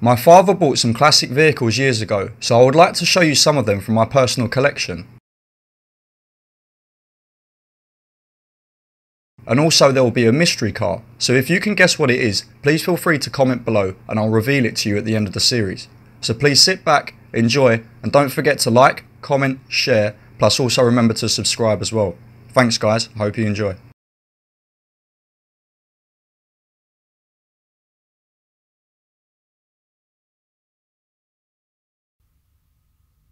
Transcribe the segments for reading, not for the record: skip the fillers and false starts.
My father bought some classic vehicles years ago, so I would like to show you some of them from my personal collection. And also there will be a mystery car, so if you can guess what it is, please feel free to comment below and I'll reveal it to you at the end of the series. So please sit back, enjoy, and don't forget to like, comment, share, plus also remember to subscribe as well. Thanks guys, hope you enjoy.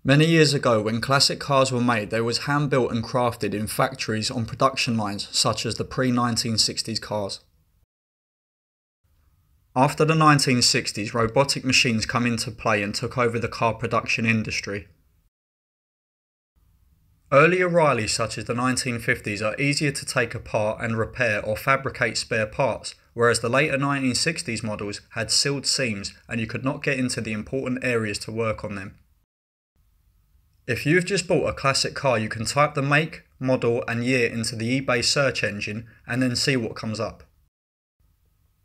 Many years ago, when classic cars were made, they was hand-built and crafted in factories on production lines, such as the pre-1960s cars. After the 1960s, robotic machines come into play and took over the car production industry. Earlier Rileys, such as the 1950s, are easier to take apart and repair or fabricate spare parts, whereas the later 1960s models had sealed seams and you could not get into the important areas to work on them. If you've just bought a classic car, you can type the make, model and year into the eBay search engine and then see what comes up.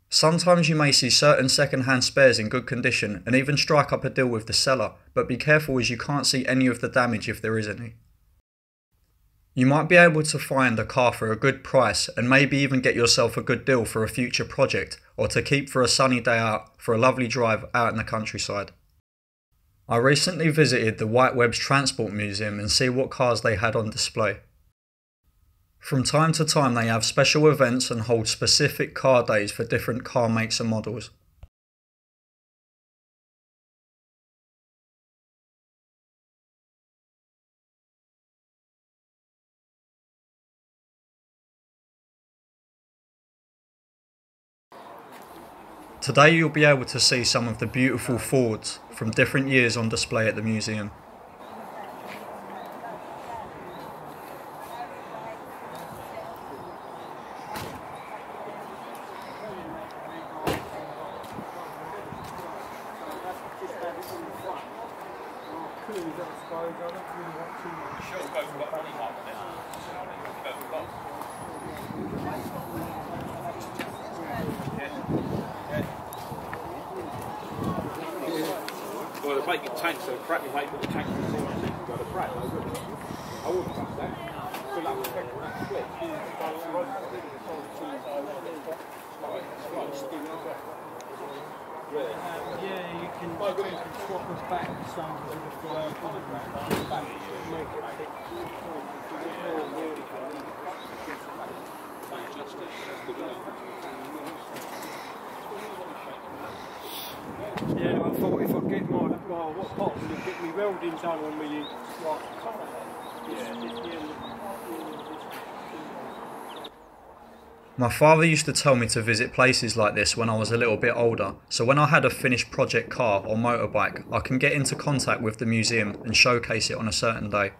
Sometimes you may see certain second-hand spares in good condition and even strike up a deal with the seller, but be careful as you can't see any of the damage if there is any. You might be able to find a car for a good price and maybe even get yourself a good deal for a future project or to keep for a sunny day out for a lovely drive out in the countryside. I recently visited the White Webb's Transport Museum and see what cars they had on display. From time to time they have special events and hold specific car days for different car makes and models. Today you'll be able to see some of the beautiful Fords from different years on display at the museum. Well, they're making tanks, so crap, you make the tanks and see what you think about the crap. I wouldn't touch that. So that was that split. Yeah, you can swap us back some of the photograph back. Yeah, I thought if I get my what pot will it get me welding done on me My father used to tell me to visit places like this when I was a little bit older, so when I had a finished project car or motorbike, I can get into contact with the museum and showcase it on a certain day.